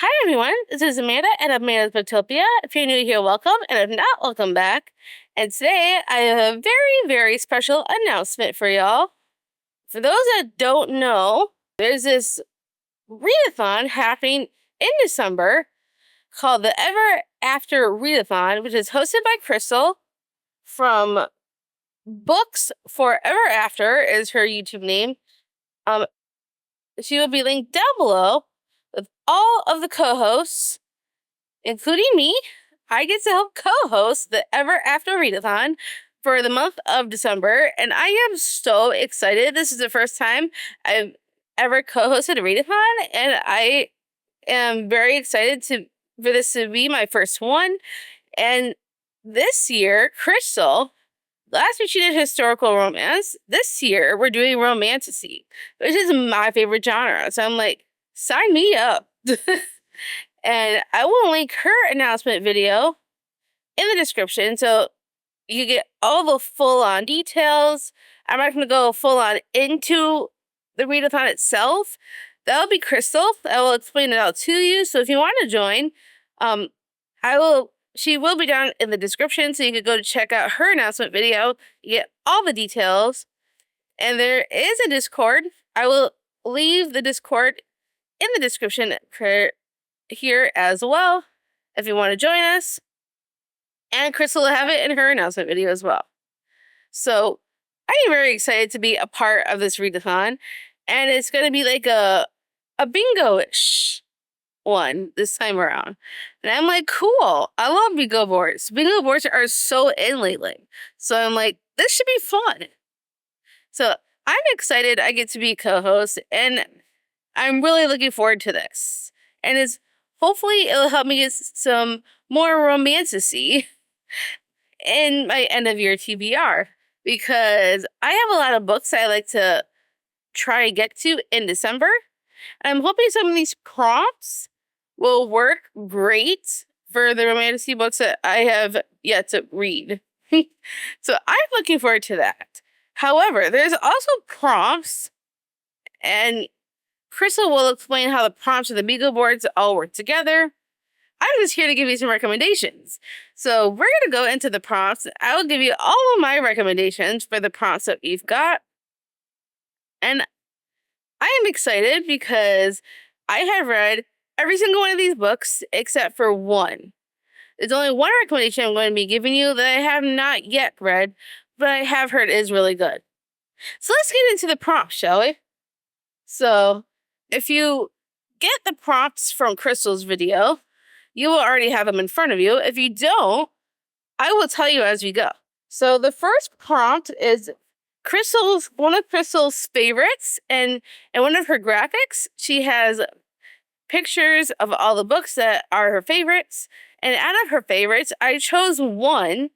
Hi everyone, this is Amanda at Amanda's Booktopia. If you're new here, welcome, and if not, welcome back. And today I have a very special announcement for y'all. For those that don't know, there's this readathon happening in December called the Ever After Readathon, which is hosted by Crystal from Books Forever After is her YouTube name. She will be linked down below with all of the co-hosts, including me. I get to help co-host the Ever After Readathon for the month of December, and I am so excited. This is the first time I've ever co-hosted a readathon, and I am very excited for this to be my first one. And this year, Crystal, last week she did historical romance. This year, we're doing romantasy, which is my favorite genre. So I'm like, sign me up. And I will link her announcement video in the description so you get all the full-on details. I'm not going to go full-on into the readathon itself. That'll be Crystal. I will explain it out to you. So if you want to join, she will be down in the description so you can go to check out her announcement video. You get all the details. And there is a Discord. I will leave the Discord in the description here as well if you want to join us. And Crystal will have it in her announcement video as well. So I am very excited to be a part of this readathon. And it's going to be like a bingo-ish one this time around. And I'm like, cool. I love bingo boards. Bingo boards are so in lately. So I'm like, this should be fun. So I'm excited I get to be co-host, and I'm really looking forward to this. And hopefully it'll help me get some more romantasy in my end of year TBR, because I have a lot of books I like to try and get to in December. I'm hoping some of these prompts will work great for the romantasy books that I have yet to read. So I'm looking forward to that. However, there's also prompts, and Crystal will explain how the prompts of the bingo boards all work together. I'm just here to give you some recommendations. So we're going to go into the prompts. I will give you all of my recommendations for the prompts that we've got. And I am excited because I have read every single one of these books except for one. There's only one recommendation I'm going to be giving you that I have not yet read, but I have heard is really good. So let's get into the prompts, shall we? So if you get the prompts from Crystal's video, you will already have them in front of you. If you don't, I will tell you as we go. So the first prompt is one of Crystal's favorites, and in one of her graphics, she has pictures of all the books that are her favorites. And out of her favorites, I chose one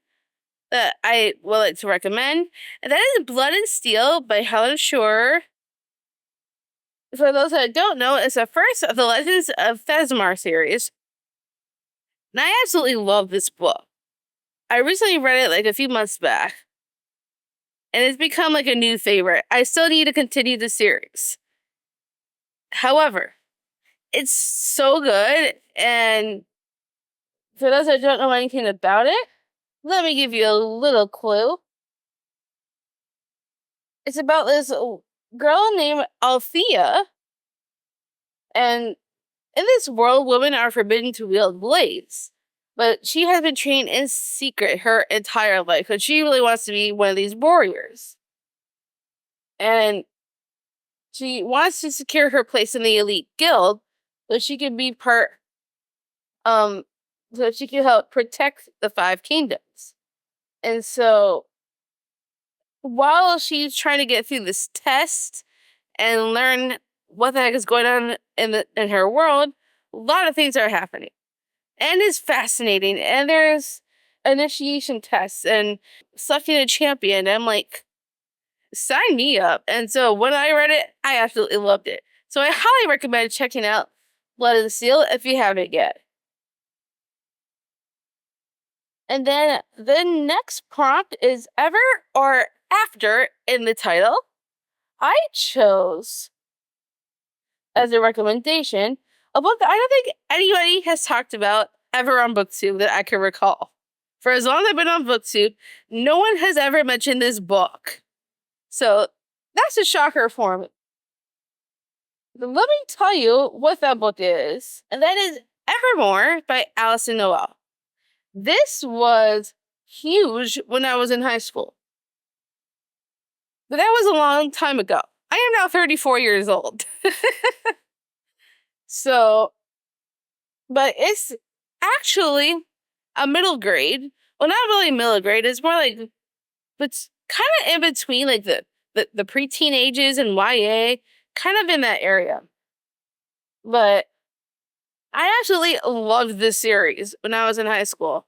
that I would like to recommend, and that is Blood and Steel by Helen Shore. For those that don't know, it's the first of the Legends of Thesmar series. And I absolutely love this book. I recently read it like a few months back, and it's become like a new favorite. I still need to continue the series. However, it's so good, and for those that don't know anything about it, let me give you a little clue. It's about this girl named Althea, and in this world, women are forbidden to wield blades. But she has been trained in secret her entire life, because she really wants to be one of these warriors. And she wants to secure her place in the elite guild so she can be so she can help protect the 5 kingdoms. And so while she's trying to get through this test and learn what the heck is going on in her world, a lot of things are happening. And it's fascinating. And there's initiation tests and selecting a champion. I'm like, sign me up. And so when I read it, I absolutely loved it. So I highly recommend checking out Blood and Steel if you haven't yet. And then the next prompt is Ever or After in the title. I chose as a recommendation A book that I don't think anybody has talked about ever on BookTube that I can recall. For as long as I've been on BookTube, no one has ever mentioned this book. So that's a shocker for me. Let me tell you what that book is, and that is Evermore by Alison Noel. This was huge when I was in high school. But that was a long time ago. I am now 34 years old. So, but it's actually a middle grade. Well, not really middle grade. It's more like, it's kind of in between like the preteen ages and YA, kind of in that area. But I actually loved this series when I was in high school.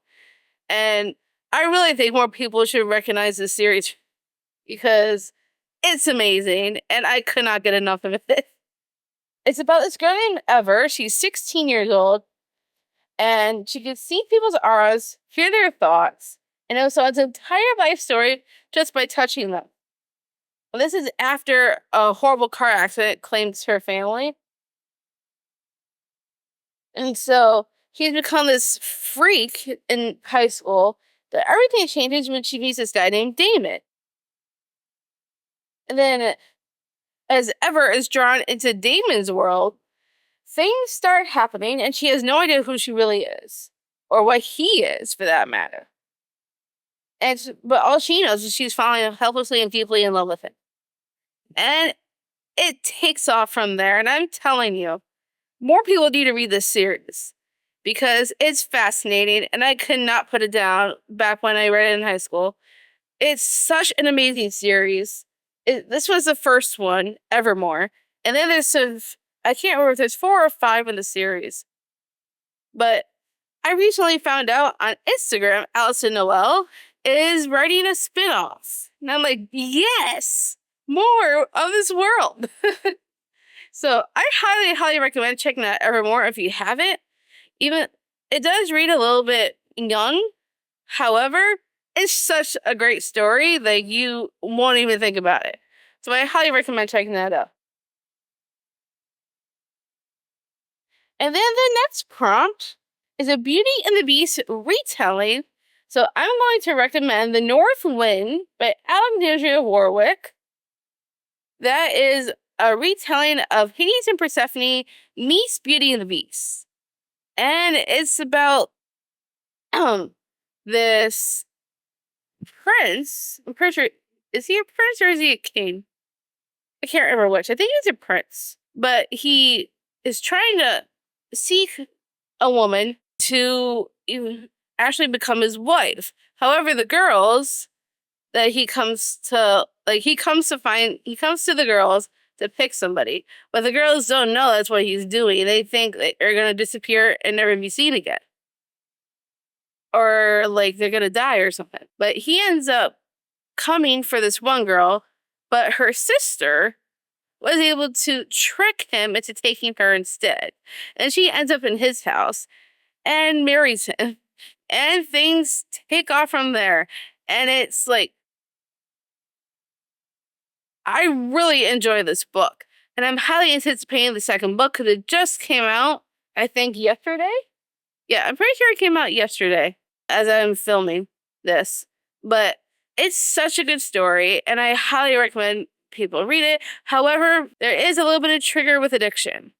And I really think more people should recognize this series because it's amazing and I could not get enough of it. It's about this girl named Ever. She's 16 years old and she can see people's auras, hear their thoughts, and also its entire life story just by touching them. And this is after a horrible car accident claims her family. And so she's become this freak in high school that everything changes when she meets this guy named Damon. And then as Ever is drawn into Damon's world, things start happening and she has no idea who she really is. Or what he is, for that matter. But all she knows is she's falling helplessly and deeply in love with him. And it takes off from there. And I'm telling you, more people need to read this series. Because it's fascinating and I could not put it down back when I read it in high school. It's such an amazing series. This was the first one, Evermore. And then there's I can't remember if there's 4 or 5 in the series. But I recently found out on Instagram, Alison Noel is writing a spin-off. And I'm like, yes, more of this world. So I highly, highly recommend checking out Evermore if you haven't. Even it does read a little bit young. However, it's such a great story that you won't even think about it. So I highly recommend checking that out. And then the next prompt is a Beauty and the Beast retelling. So I'm going to recommend The North Wind by Alexandria Warwick. That is a retelling of Hades and Persephone meets Beauty and the Beast. And it's about this prince. I'm pretty sure, is he a prince or is he a king? I can't remember which. I think he's a prince. But he is trying to seek a woman to actually become his wife. However, the girls that he comes to the girls to pick somebody. But the girls don't know that's what he's doing. They think that they're going to disappear and never be seen again. Or like they're going to die or something. But he ends up coming for this one girl, but her sister was able to trick him into taking her instead. And she ends up in his house and marries him. And things take off from there. And it's like, I really enjoy this book. And I'm highly anticipating the second book because it just came out, I think, yesterday? Yeah, I'm pretty sure it came out yesterday as I'm filming this. But it's such a good story, and I highly recommend people read it. However, there is a little bit of trigger with addiction.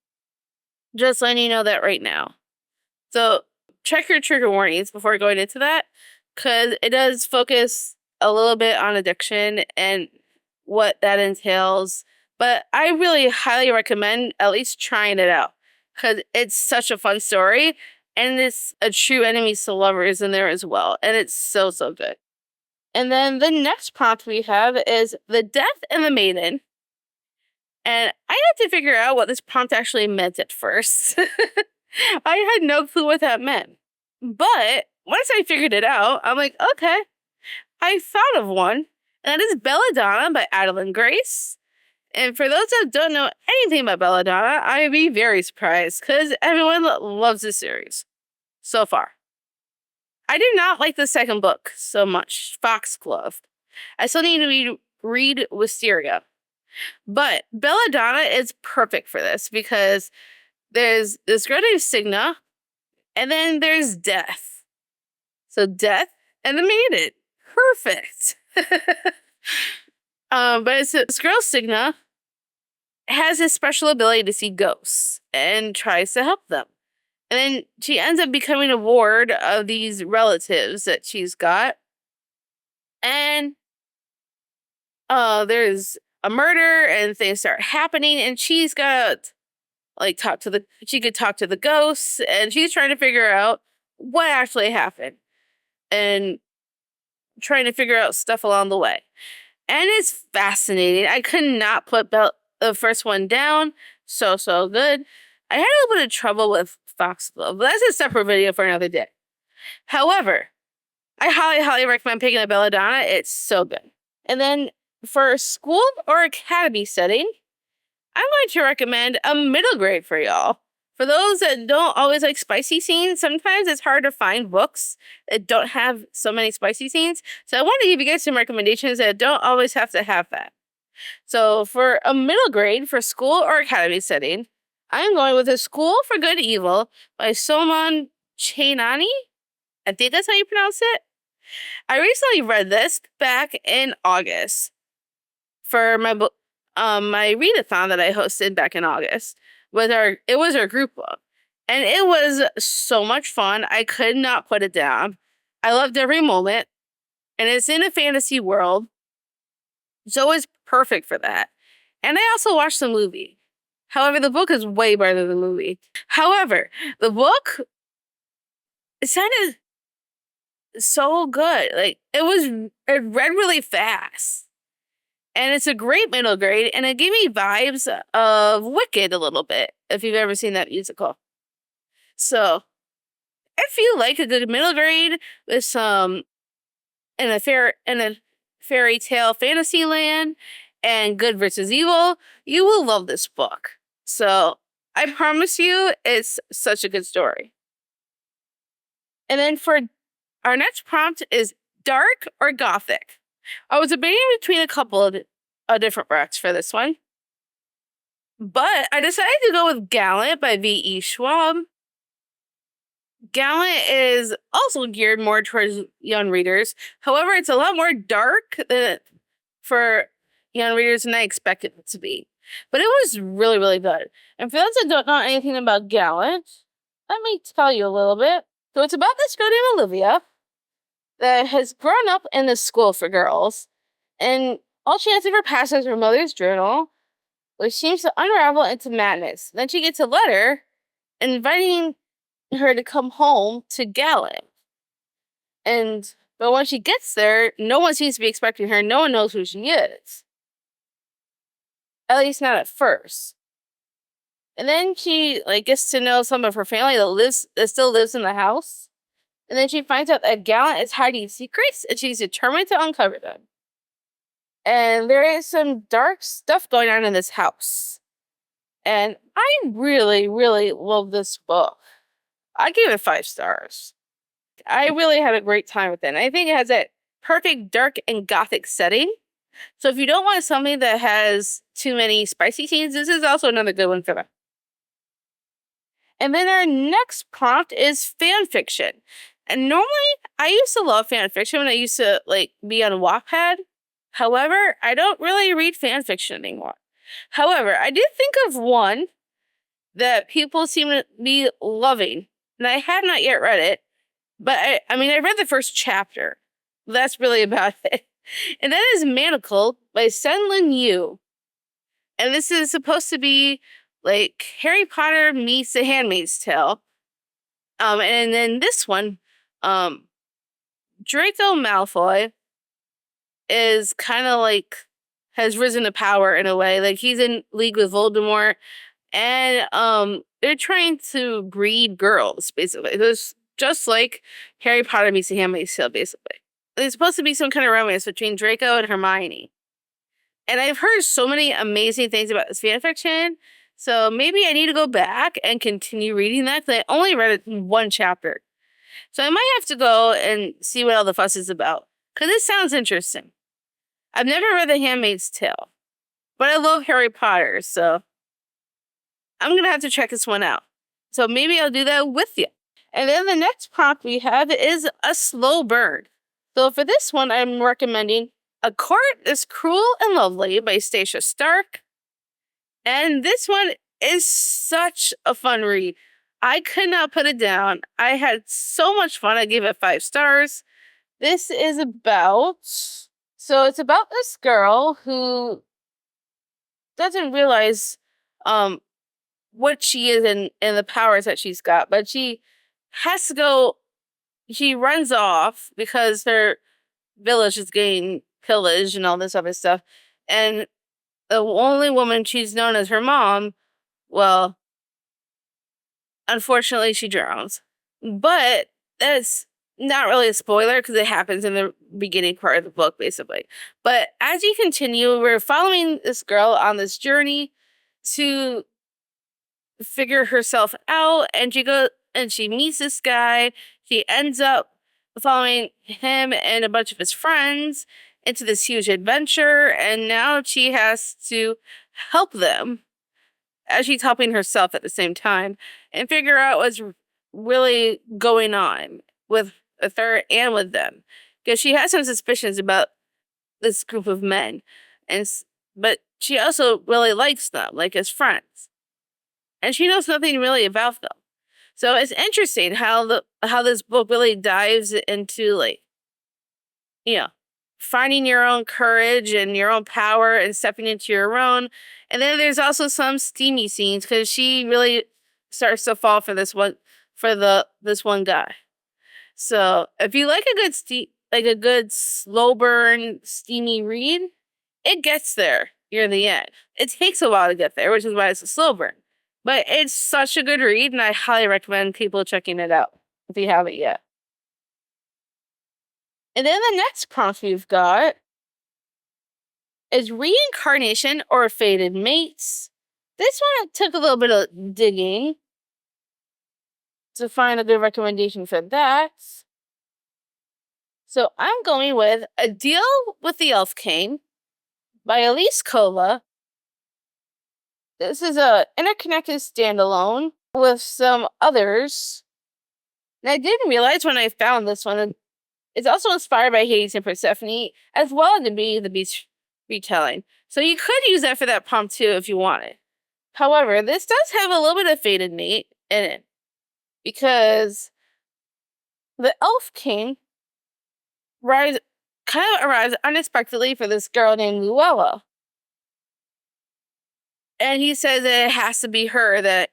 Just letting you know that right now. So check your trigger warnings before going into that, because it does focus a little bit on addiction and what that entails. But I really highly recommend at least trying it out, because it's such a fun story, and it's a true enemies to lovers in there as well. And it's so, so good. And then the next prompt we have is The Death and the Maiden. And I had to figure out what this prompt actually meant at first. I had no clue what that meant. But once I figured it out, I'm like, okay, I thought of one. And that is Belladonna by Adeline Grace. And for those that don't know anything about Belladonna, I'd be very surprised because everyone loves this series so far. I did not like the second book so much, Foxglove. I still need to read Wisteria. But Belladonna is perfect for this because There's this girl named Signa, and then there's Death. So Death and the Maiden. Perfect. But it's this girl, Signa, has this special ability to see ghosts and tries to help them. And then she ends up becoming a ward of these relatives that she's got. And there's a murder and things start happening, and she's got she could talk to the ghosts, and she's trying to figure out what actually happened and trying to figure out stuff along the way. And it's fascinating. I could not put the first one down. So good. I had a little bit of trouble with Foxglove, but that's a separate video for another day. However, I highly recommend picking up Belladonna. It's so good. And then for school or academy setting, I'm going to recommend a middle grade for y'all. For those that don't always like spicy scenes, sometimes it's hard to find books that don't have so many spicy scenes. So I want to give you guys some recommendations that don't always have to have that. So for a middle grade for school or academy setting, I'm going with A School for Good and Evil by Solomon Chainani. I think that's how you pronounce it. I recently read this back in August for my book. My readathon that I hosted back in August it was our group book, and it was so much fun. I could not put it down. I loved every moment, and it's in a fantasy world, so it's perfect for that. And I also watched the movie. However, the book is way better than the movie. However, the book, it sounded so good. Like it read really fast. And it's a great middle grade, and it gave me vibes of Wicked a little bit, if you've ever seen that musical. So, if you like a good middle grade with some in a fairy tale fantasy land and good versus evil, you will love this book. So, I promise you, it's such a good story. And then for our next prompt is dark or gothic. I was debating between a couple of different racks for this one, but I decided to go with Gallant by V.E. Schwab. Gallant is also geared more towards young readers. However, it's a lot more dark for young readers than I expected it to be. But it was really, really good. And for those that don't know anything about Gallant, let me tell you a little bit. So it's about this girl named Olivia that has grown up in this school for girls, and all she has of her past is her mother's journal, which seems to unravel into madness. Then she gets a letter inviting her to come home to Gallant. But when she gets there, no one seems to be expecting her. No one knows who she is. At least not at first. And then she gets to know some of her family that still lives in the house. And then she finds out that Gallant is hiding secrets, and she's determined to uncover them. And there is some dark stuff going on in this house. And I really, really love this book. I give it 5 stars. I really had a great time with it. And I think it has that perfect dark and gothic setting. So if you don't want something that has too many spicy scenes, this is also another good one for that. And then our next prompt is fan fiction. And normally, I used to love fan fiction when I used to be on Wattpad. However, I don't really read fan fiction anymore. However, I did think of one that people seem to be loving, and I have not yet read it. But I read the first chapter. That's really about it. And that is Manacle by Senlin Yu. And this is supposed to be like Harry Potter meets The Handmaid's Tale. And then this one, Draco Malfoy is kind of has risen to power in a way. He's in league with Voldemort, and they're trying to breed girls, basically. It's just like Harry Potter meets The Handmaid's Tale, basically. There's supposed to be some kind of romance between Draco and Hermione. And I've heard so many amazing things about this fanfiction, so maybe I need to go back and continue reading that, because I only read it in 1 chapter. So I might have to go and see what all the fuss is about, because it sounds interesting. I've never read The Handmaid's Tale, but I love Harry Potter, so I'm going to have to check this one out. So maybe I'll do that with you. And then the next prompt we have is a slow burn. So for this one, I'm recommending A Court is Cruel and Lovely by Stacia Stark. And this one is such a fun read. I could not put it down. I had so much fun. I gave it 5 stars. This is about... So it's about this girl who doesn't realize what she is and the powers that she's got. But she has to go... She runs off because her village is getting pillaged and all this other stuff. And the only woman she's known as her mom, well, unfortunately she drowns. But that's not really a spoiler because it happens in the beginning part of the book, basically. But as you continue, we're following this girl on this journey to figure herself out, and she meets this guy. She ends up following him and a bunch of his friends into this huge adventure, and now she has to help them as she's helping herself at the same time and figure out what's really going on with her and with them, because she has some suspicions about this group of men, but she also really likes them, like as friends, and she knows nothing really about them. So it's interesting how this book really dives into, like, you know, finding your own courage and your own power and stepping into your own. And then there's also some steamy scenes because she really starts to fall for this one guy. So if you like a good slow burn steamy read, it gets there near the end. It takes a while to get there, which is why it's a slow burn. But it's such a good read, and I highly recommend people checking it out if you haven't yet. And then the next prompt we've got is Reincarnation or Fated Mates. This one took a little bit of digging to find a good recommendation for that. So I'm going with A Deal with the Elf King by Elise Cola. This is a interconnected standalone with some others. And I didn't realize when I found this one, it's also inspired by Hades and Persephone, as well as the Beauty and the Beast retelling. So you could use that for that prompt too if you wanted. However, this does have a little bit of Fated Mate in it, because the Elf King arrives unexpectedly for this girl named Luella. And he says that it has to be her that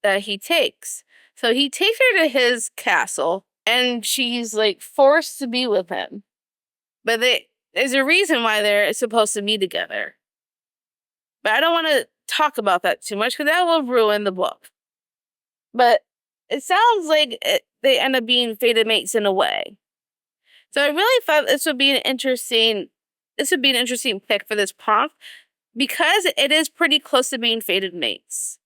he takes. So he takes her to his castle, and she's like forced to be with him. But there's a reason why they're supposed to be together. But I don't want to talk about that too much because that will ruin the book. But it sounds like they end up being fated mates in a way. So I really thought this would be an interesting pick for this prompt, because it is pretty close to being fated mates.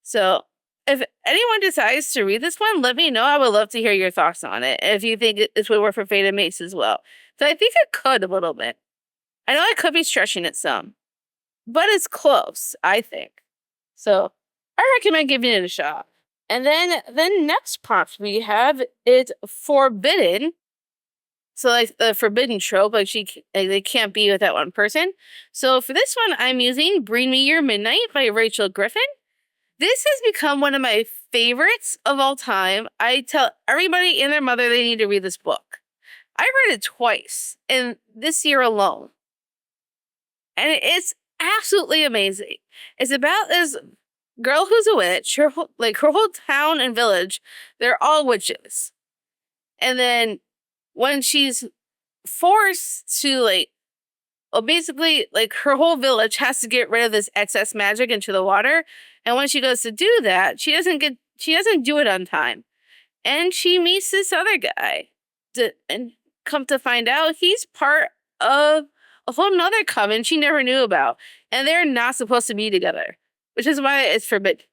So if anyone decides to read this one, let me know. I would love to hear your thoughts on it, if you think this would work for fated mates as well. So I think it could a little bit. I know I could be stretching it some, but it's close, I think. So I recommend giving it a shot. And then the next prompt we have is Forbidden. So like the forbidden trope, like they can't be with that one person. So for this one, I'm using Bring Me Your Midnight by Rachel Griffin. This has become one of my favorites of all time. I tell everybody and their mother they need to read this book. I read it twice in this year alone. And it's absolutely amazing. It's about this girl who's a witch. Her whole town and village, they're all witches. And then when she's forced to basically her whole village has to get rid of this excess magic into the water. And when she goes to do that, she doesn't do it on time. And she meets this other guy. And come to find out, he's part of a whole nother coven she never knew about. And they're not supposed to be together, which is why it's forbidden.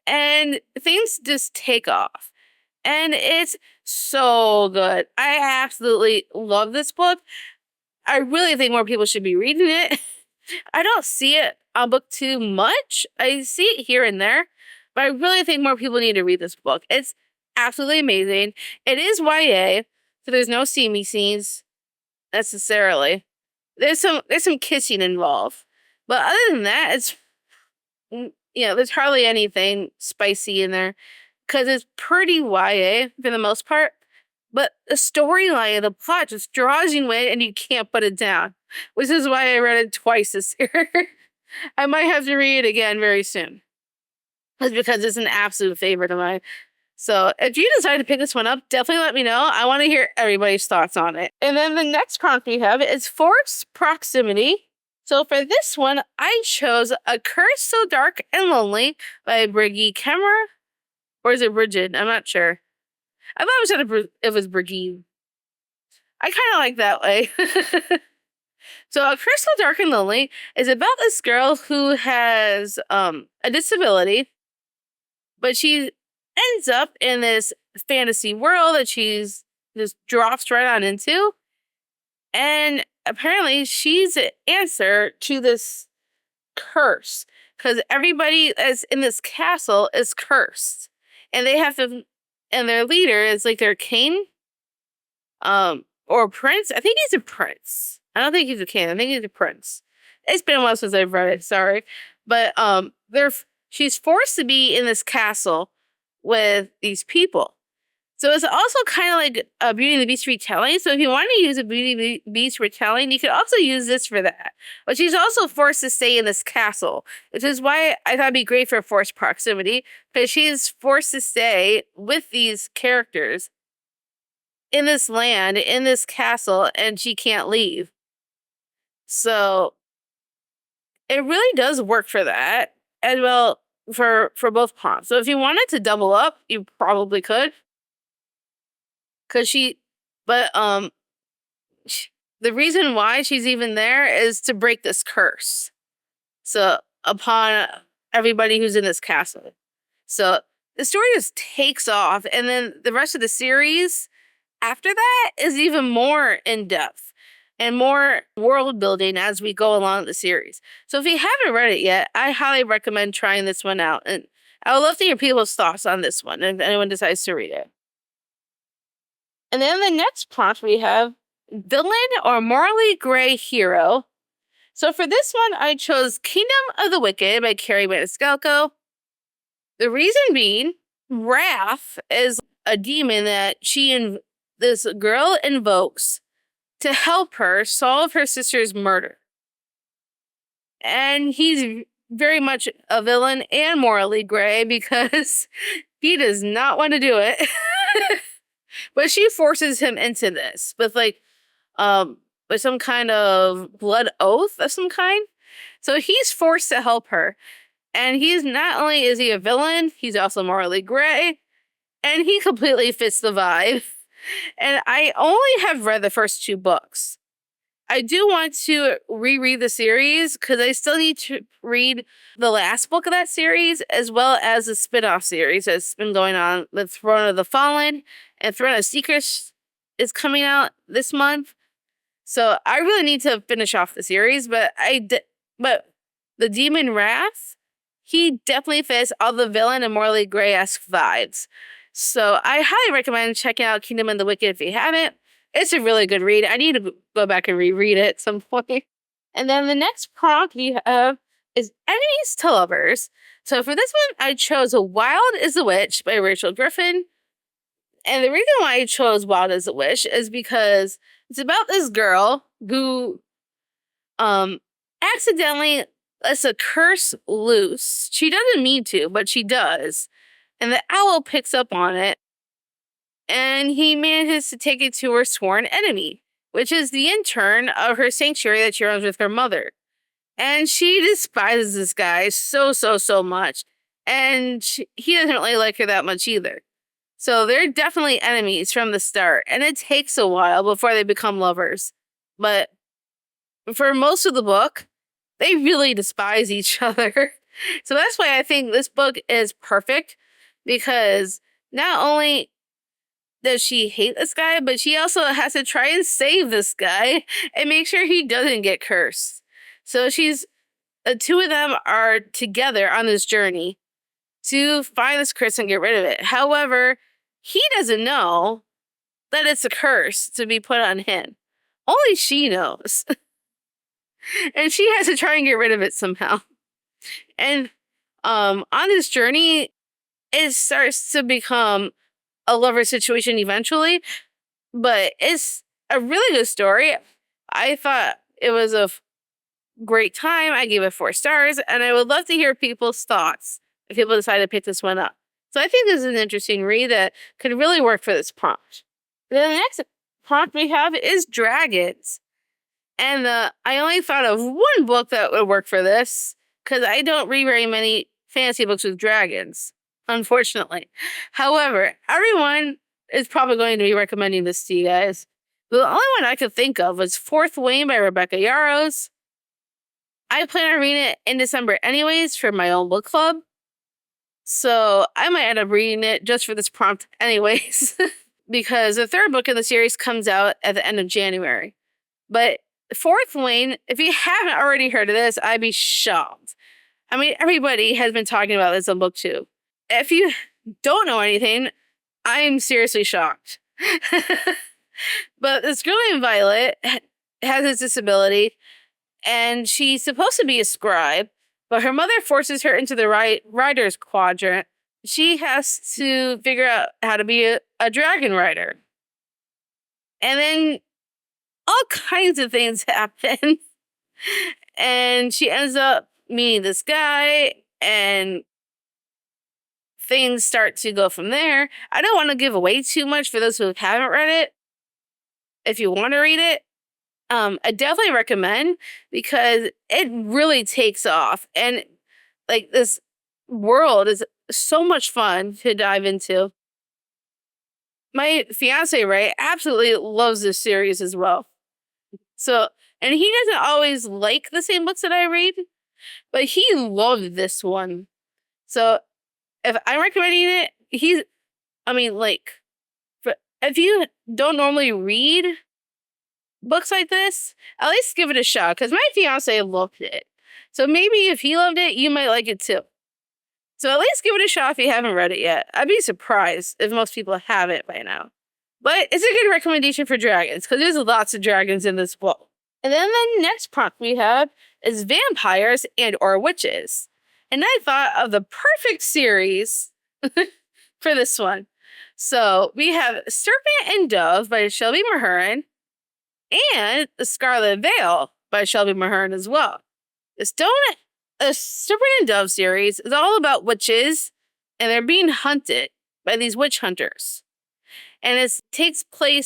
And things just take off. And it's so good. I absolutely love this book. I really think more people should be reading it. I don't see it on book 2 much. I see it here and there, but I really think more people need to read this book. It's absolutely amazing. It is YA, so there's no steamy scenes necessarily. There's some kissing involved, but other than that, it's there's hardly anything spicy in there because it's pretty YA for the most part. But the storyline of the plot just draws you in and you can't put it down, which is why I read it twice this year. I might have to read it again very soon. It's because it's an absolute favorite of mine. So if you decide to pick this one up, definitely let me know. I want to hear everybody's thoughts on it. And then the next prompt we have is Forced Proximity. So for this one, I chose A Curse So Dark and Lonely by Brigitte Kemmerer. Or is it Bridget? I'm not sure. I thought it was Brigitte. I kind of like that way. So A Curse So Dark and Lonely is about this girl who has a disability, but she ends up in this fantasy world that she's just drops right on into. And apparently she's the answer to this curse because everybody that's in this castle is cursed. And they have to, and their leader is like their king, or prince. I think he's a prince. I don't think he's a king. I think he's a prince. It's been a while since I've read it, sorry. But she's forced to be in this castle with these people. So it's also kind of like a Beauty and the Beast retelling. So if you want to use a Beauty and the Beast retelling, you could also use this for that. But she's also forced to stay in this castle, which is why I thought it'd be great for Forced Proximity, because she's forced to stay with these characters in this land, in this castle, and she can't leave. So it really does work for that, as well for both prompts. So if you wanted to double up, you probably could. The reason why she's even there is to break this curse. So upon everybody who's in this castle. So the story just takes off, and then the rest of the series after that is even more in depth and more world building as we go along the series. So if you haven't read it yet, I highly recommend trying this one out. And I would love to hear people's thoughts on this one if anyone decides to read it. And then the next prompt we have Villain or Morally Gray Hero. So for this one, I chose Kingdom of the Wicked by Carrie Maniscalco. The reason being, Wrath is a demon that this girl invokes to help her solve her sister's murder. And he's very much a villain and morally gray because he does not want to do it. But she forces him into this with some kind of blood oath of some kind. So he's forced to help her. And he's not only is he a villain, he's also morally gray. And he completely fits the vibe. And I only have read the first 2 books. I do want to reread the series because I still need to read the last book of that series as well as the spin-off series that's been going on. The Throne of the Fallen and Throne of Secrets is coming out this month. So I really need to finish off the series, but the Demon Wrath, he definitely fits all the villain and morally gray-esque vibes. So I highly recommend checking out Kingdom of the Wicked if you haven't. It's a really good read. I need to go back and reread it at some point. And then the next prompt we have is Enemies to Lovers. So for this one, I chose Wild as a Witch by Rachel Griffin. And the reason why I chose Wild as a Witch is because it's about this girl who accidentally lets a curse loose. She doesn't mean to, but she does. And the owl picks up on it. And he manages to take it to her sworn enemy, which is the intern of her sanctuary that she runs with her mother. And she despises this guy so much. And he doesn't really like her that much either. So they're definitely enemies from the start. And it takes a while before they become lovers. But for most of the book, they really despise each other. So that's why I think this book is perfect. Because not only does she hate this guy, but she also has to try and save this guy and make sure he doesn't get cursed. So the two of them are together on this journey to find this curse and get rid of it. However, he doesn't know that it's a curse to be put on him. Only she knows. And she has to try and get rid of it somehow. And on this journey, it starts to become a lover situation eventually. But it's a really good story. I thought it was a great time. I gave it 4 stars. And I would love to hear people's thoughts if people decide to pick this one up. So I think this is an interesting read that could really work for this prompt. Then the next prompt we have is dragons. And I only thought of one book that would work for this, because I don't read very many fantasy books with dragons, unfortunately. However, everyone is probably going to be recommending this to you guys. The only one I could think of was Fourth Wing by Rebecca Yarros. I plan on reading it in December anyways for my own book club. So I might end up reading it just for this prompt anyways. Because the 3rd book in the series comes out at the end of January. But Fourth Wing, if you haven't already heard of this, I'd be shocked. I mean, everybody has been talking about this on BookTube. If you don't know anything, I'm seriously shocked. But this girl named Violet has a disability, and she's supposed to be a scribe, but her mother forces her into the writer's quadrant. She has to figure out how to be a dragon rider. And then all kinds of things happen. And she ends up meeting this guy, and things start to go from there. I don't want to give away too much for those who haven't read it. If you want to read it, I definitely recommend, because it really takes off. And like, this world is so much fun to dive into. My fiance, Ray, absolutely loves this series as well. So, and he doesn't always like the same books that I read, but he loved this one. So, if I'm recommending it, if you don't normally read books like this, at least give it a shot, because my fiance loved it. So maybe if he loved it, you might like it too. So at least give it a shot if you haven't read it yet. I'd be surprised if most people haven't by now. But it's a good recommendation for dragons, because there's lots of dragons in this book. And then the next prompt we have is vampires and or witches. And I thought of the perfect series for this one. So we have Serpent and Dove by Shelby Mahurin, and The Scarlet Veil by Shelby Mahurin as well. The Serpent and Dove series is all about witches, and they're being hunted by these witch hunters. And it's very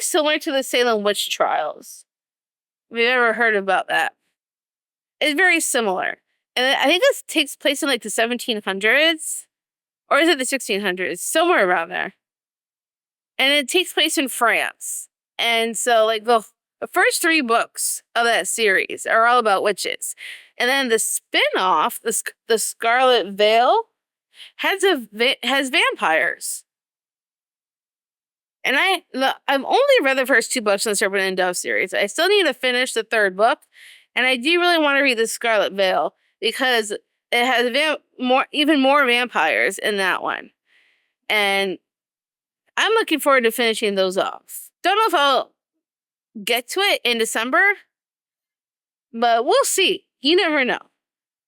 similar to the Salem witch trials. If you've ever heard about that. It's very similar. And I think this takes place in like the 1700s, or is it the 1600s? Somewhere around there. And it takes place in France. And so like the first 3 books of that series are all about witches. And then the spin-off, the Scarlet Veil, has vampires. And I've only read the first 2 books in the Serpent and Dove series. I still need to finish the 3rd book. And I do really want to read the Scarlet Veil, because it has even more vampires in that one. And I'm looking forward to finishing those off. Don't know if I'll get to it in December, but we'll see. You never know.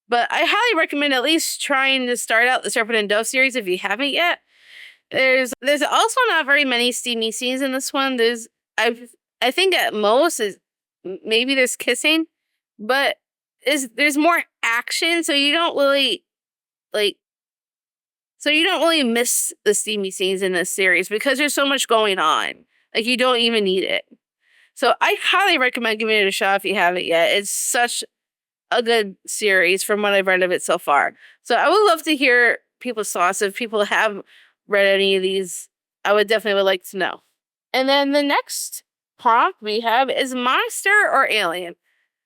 But I highly recommend at least trying to start out the Serpent and Dove series if you haven't yet. There's also not very many steamy scenes in this one. I think at most maybe there's kissing, but there's more action, so you don't really miss the steamy scenes in this series, because there's so much going on. Like, you don't even need it. So I highly recommend giving it a shot if you haven't yet. It's such a good series from what I've read of it so far. So I would love to hear people's thoughts. If people have read any of these, I would like to know. And then the next prompt we have is monster or alien.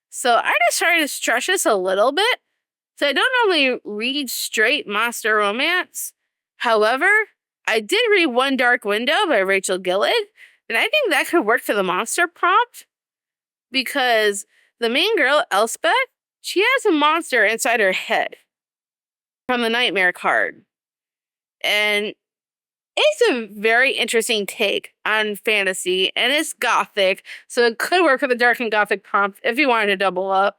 So I just tried to stretch this a little bit. So I don't normally read straight monster romance. However, I did read One Dark Window by Rachel Gillig, and I think that could work for the monster prompt. because the main girl, Elspeth, she has a monster inside her head from the Nightmare card. And it's a very interesting take on fantasy, and it's gothic, so it could work with a dark and gothic prompt if you wanted to double up.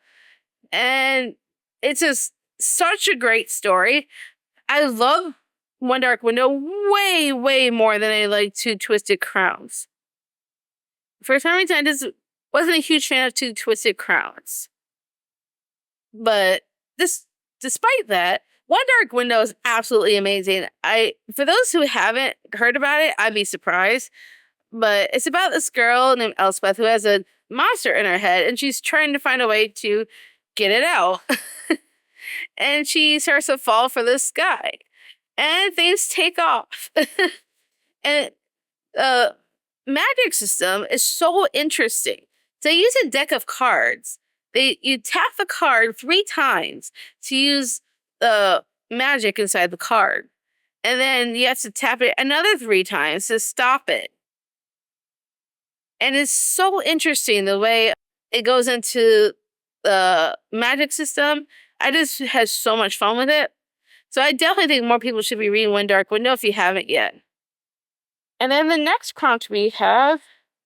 And it's just such a great story. I love One Dark Window way, way more than I like Two Twisted Crowns. For some reason, I just wasn't a huge fan of Two Twisted Crowns. But despite that, One Dark Window is absolutely amazing. For those who haven't heard about it, I'd be surprised. But it's about this girl named Elspeth who has a monster in her head, and she's trying to find a way to get it out. And she starts to fall for this guy. And things take off. And the magic system is so interesting. They use a deck of cards. You tap the card 3 times to use the magic inside the card. And then you have to tap it another 3 times to stop it. And it's so interesting the way it goes into the magic system. I just had so much fun with it. So I definitely think more people should be reading One Dark Window if you haven't yet. And then the next prompt we have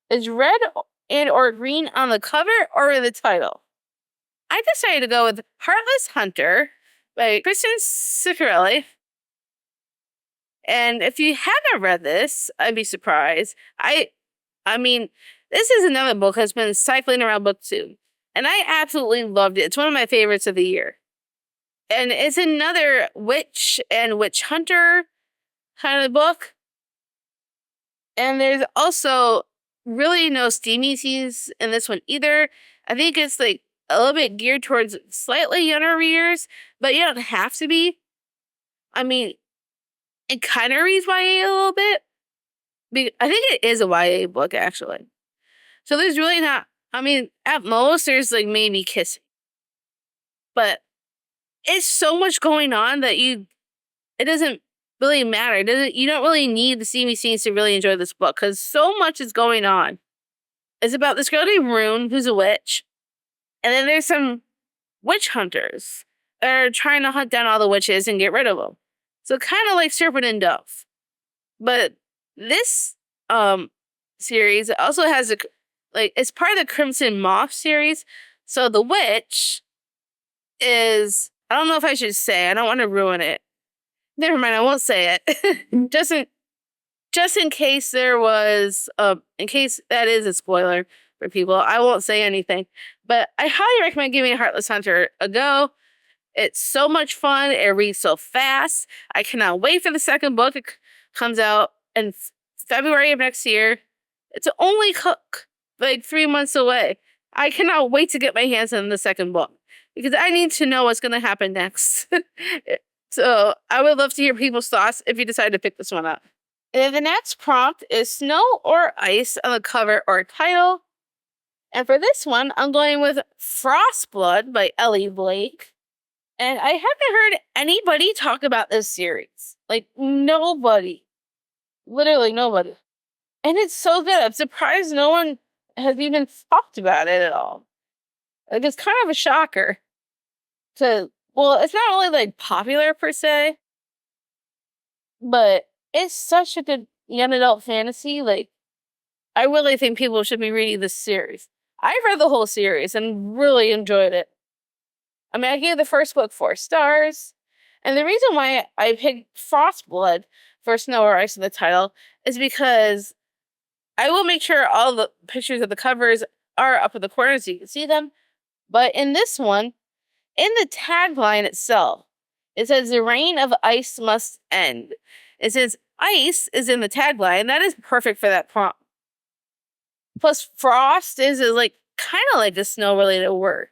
is red and or green on the cover or the title. I decided to go with Heartless Hunter by Kristen Ciccarelli. And if you haven't read this, I'd be surprised. I mean, this is another book that's been cycling around BookTube. And I absolutely loved it. It's one of my favorites of the year. And it's another witch and witch hunter kind of book. And there's also really no steamy scenes in this one either. I think it's like a little bit geared towards slightly younger readers, but you don't have to be. I mean, it kind of reads YA a little bit. I think it is a YA book, actually. So there's really not, I mean, at most, there's like maybe kissing. But it's so much going on that it doesn't really matter. You don't really need the steamy scenes to really enjoy this book because so much is going on. It's about this girl named Rune, who's a witch. And then there's some witch hunters that are trying to hunt down all the witches and get rid of them. So kind of like Serpent and Dove. But this series also has it's part of the Crimson Moth series. So the witch is, I don't know if I should say, I don't want to ruin it. Never mind, I won't say it. just in case there was, in case that is a spoiler for people, I won't say anything. But I highly recommend giving Heartless Hunter a go. It's so much fun. It reads so fast. I cannot wait for the second book. It comes out in February of next year. It's only like 3 months away. I cannot wait to get my hands on the second book because I need to know what's going to happen next. So I would love to hear people's thoughts if you decide to pick this one up. And the next prompt is snow or ice on the cover or title. And for this one, I'm going with Frostblood by Ellie Blake. And I haven't heard anybody talk about this series. Like, nobody. Literally nobody. And it's so good. I'm surprised no one has even talked about it at all. Like, it's kind of a shocker. Well, it's not really, like, popular per se. But it's such a good young adult fantasy. Like, I really think people should be reading this series. I read the whole series and really enjoyed it. I mean, I gave the first book 4 stars. And the reason why I picked Frostblood for Snow or Ice in the title is because I will make sure all the pictures of the covers are up in the corner so you can see them. But in this one, in the tagline itself, it says, "The reign of ice must end." It says ice is in the tagline. That is perfect for that prompt. Plus, frost is like kind of like a snow-related word.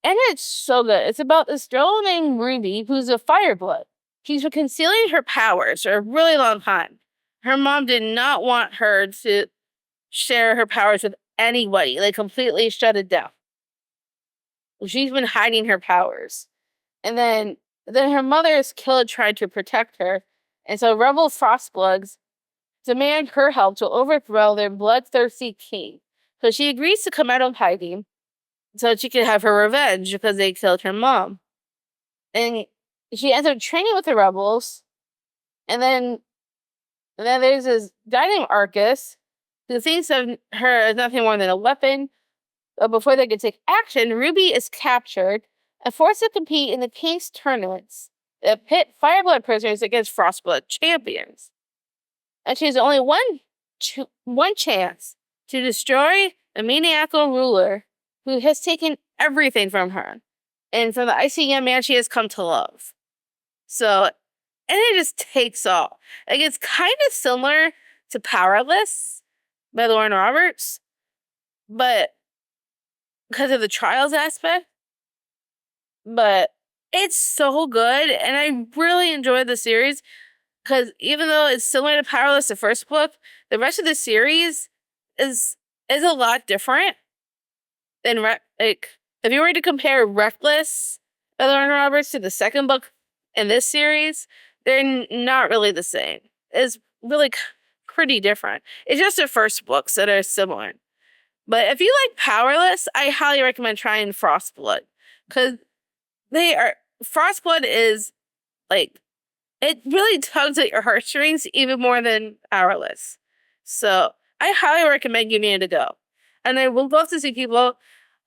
And it's so good. It's about this girl named Ruby who's a fireblood. She's been concealing her powers for a really long time. Her mom did not want her to share her powers with anybody. They completely shut it down. She's been hiding her powers. And then her mother's killer tried to protect her. And so rebel Frostbloods demand her help to overthrow their bloodthirsty king, So she agrees to come out of hiding so she can have her revenge because they killed her mom. And she ends up training with the rebels. And then there's this guy named Arcus who thinks of her as nothing more than a weapon. But before they can take action, Ruby is captured and forced to compete in the King's tournaments that pit Fireblood prisoners against Frostblood champions. And she has only one chance to destroy a maniacal ruler who has taken everything from her and from the icy young man she has come to love. So, and it just takes off. Like, it's kind of similar to Powerless by Lauren Roberts, but because of the trials aspect. But it's so good, and I really enjoyed the series because even though it's similar to Powerless, the first book, the rest of the series is a lot different than like if you were to compare Reckless by Lauren Roberts to the second book in this series, they're not really the same. It's really pretty different. It's just the first books that are similar. But if you like Powerless, I highly recommend trying Frostblood because Frostblood is like, it really tugs at your heartstrings even more than Powerless. So I highly recommend giving it a go. And I would love to see people,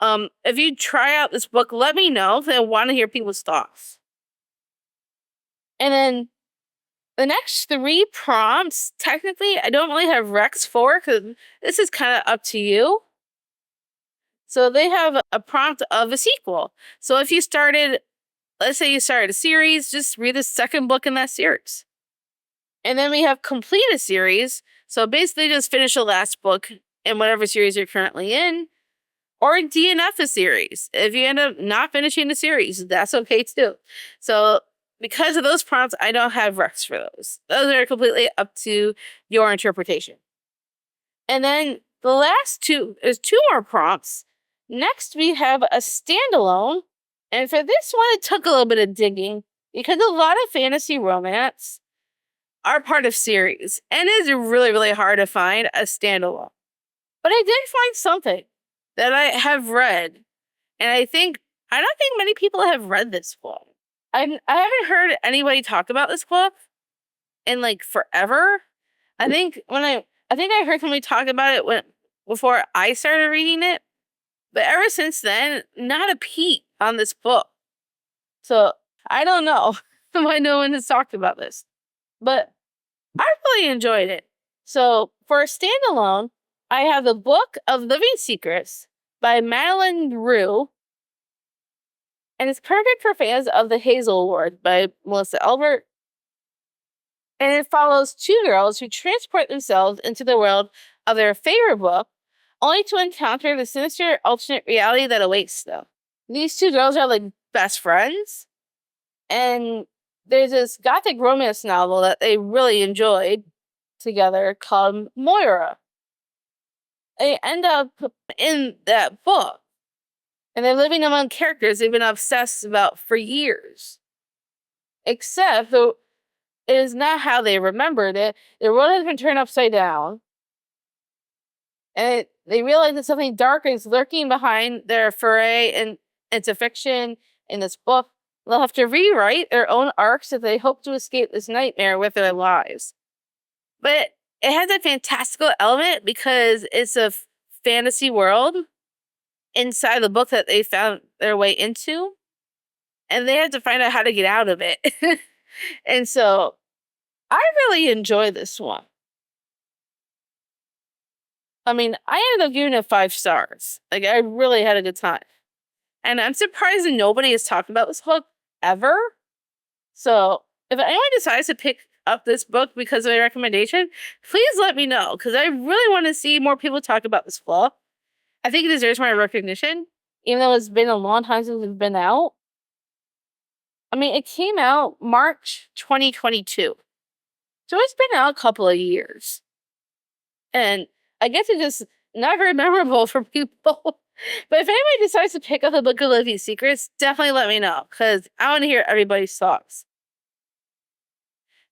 if you try out this book, let me know if I want to hear people's thoughts. And then the next 3 prompts, technically, I don't really have recs for because this is kind of up to you. So they have a prompt of a sequel. So if you started, let's say you started a series, just read the second book in that series. And then we have complete a series. So basically just finish the last book in whatever series you're currently in. Or DNF a series. If you end up not finishing the series, that's okay too. So because of those prompts, I don't have recs for those. Those are completely up to your interpretation. And then the last 2, there's 2 more prompts. Next, we have a standalone. And for this one, it took a little bit of digging because a lot of fantasy romance are part of series. And it is really, really hard to find a standalone. But I did find something that I have read. And I don't think many people have read this book. I haven't heard anybody talk about this book in like forever. I think I heard somebody talk about it before I started reading it. But ever since then, not a peep on this book. So I don't know why no one has talked about this. But I really enjoyed it. So for a standalone, I have the Book of Living Secrets by Madeline Rue. And it's perfect for fans of the Hazel Award by Melissa Albert. And it follows 2 girls who transport themselves into the world of their favorite book, only to encounter the sinister alternate reality that awaits them. These 2 girls are like best friends. And there's this gothic romance novel that they really enjoyed together called Moira. They end up in that book. And they're living among characters they've been obsessed about for years. Except it is not how they remembered it. Their world has been turned upside down. And they realize that something dark is lurking behind their foray into fiction in this book. They'll have to rewrite their own arcs if they hope to escape this nightmare with their lives. But it has a fantastical element because it's a fantasy world inside the book that they found their way into. And they had to find out how to get out of it. And so I really enjoy this one. I mean, I ended up giving it 5 stars. Like, I really had a good time. And I'm surprised that nobody has talked about this book ever. So if anyone decides to pick up this book because of my recommendation, please let me know. Because I really want to see more people talk about this book. I think it deserves my recognition. Even though it's been a long time since it's been out. I mean, it came out March 2022. So it's been out a couple of years. And I guess it's just not very memorable for people. But if anybody decides to pick up the Book of Living Secrets, definitely let me know. Because I want to hear everybody's thoughts.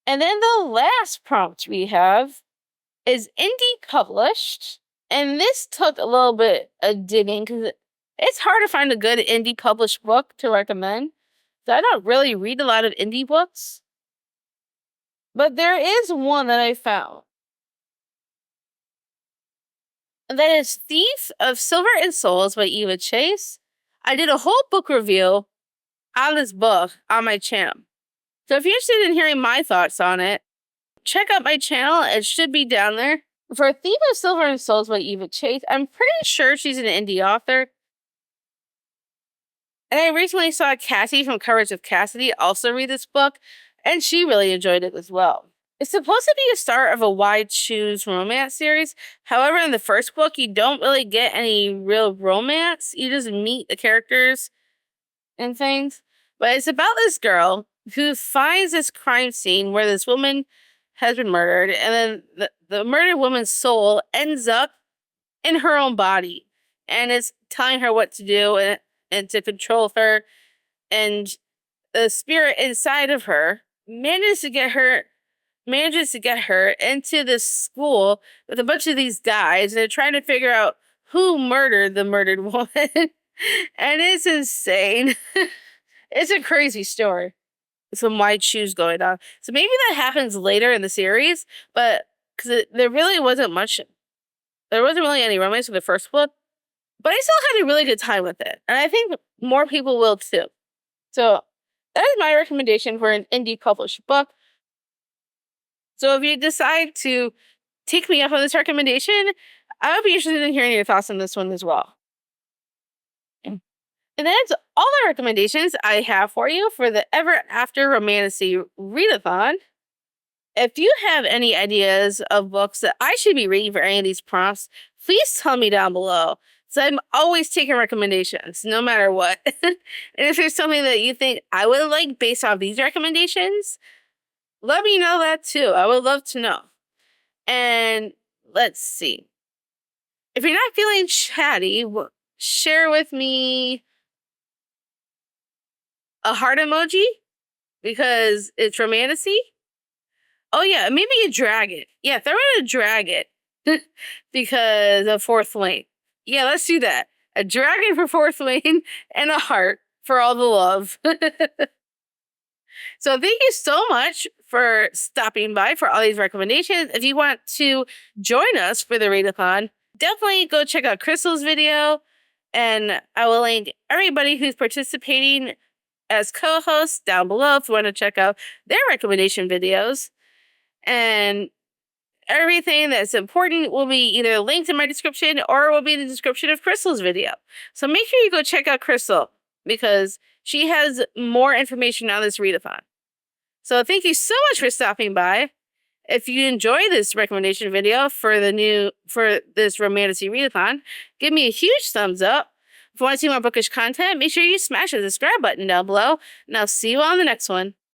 And then the last prompt we have is indie published. And this took a little bit of digging because it's hard to find a good indie published book to recommend. So I don't really read a lot of indie books. But there is one that I found. And that is Thief of Silver and Souls by Eva Chase. I did a whole book review on this book on my channel. So if you're interested in hearing my thoughts on it, check out my channel. It should be down there. For Thief of Silver and Souls by Eva Chase, I'm pretty sure she's an indie author. And I recently saw Cassie from Courage of Cassidy also read this book, and she really enjoyed it as well. It's supposed to be a start of a Why Choose romance series. However, in the first book, you don't really get any real romance. You just meet the characters and things. But it's about this girl who finds this crime scene where this woman has been murdered, and then the murdered woman's soul ends up in her own body, and it's telling her what to do and to control her, and the spirit inside of her manages to get her into this school with a bunch of these guys, and they're trying to figure out who murdered the murdered woman. And it's insane. It's a crazy story. Some Why Choose going on. So maybe that happens later in the series, but because there really wasn't much, there wasn't really any romance in the first book, but I still had a really good time with it. And I think more people will too. So that is my recommendation for an indie published book. So if you decide to take me up on this recommendation, I would be interested in hearing your thoughts on this one as well. And that's all the recommendations I have for you for the Ever After Romantasy Readathon. If you have any ideas of books that I should be reading for any of these prompts, please tell me down below. So I'm always taking recommendations, no matter what. And if there's something that you think I would like based off these recommendations, let me know that too. I would love to know. And let's see. If you're not feeling chatty, share with me a heart emoji because it's romantasy. Oh yeah, maybe a dragon. Yeah, throw in a dragon because of fourth lane. Yeah, let's do that. A dragon for fourth lane and a heart for all the love. So thank you so much for stopping by for all these recommendations. If you want to join us for the Readathon, definitely go check out Crystal's video, and I will link everybody who's participating as co-hosts down below if you want to check out their recommendation videos. And everything that's important will be either linked in my description or will be in the description of Crystal's video. So make sure you go check out Crystal because she has more information on this readathon. So thank you so much for stopping by. If you enjoy this recommendation video for this Romantasy readathon, give me a huge thumbs up. If you want to see more bookish content, make sure you smash the subscribe button down below, and I'll see you on the next one.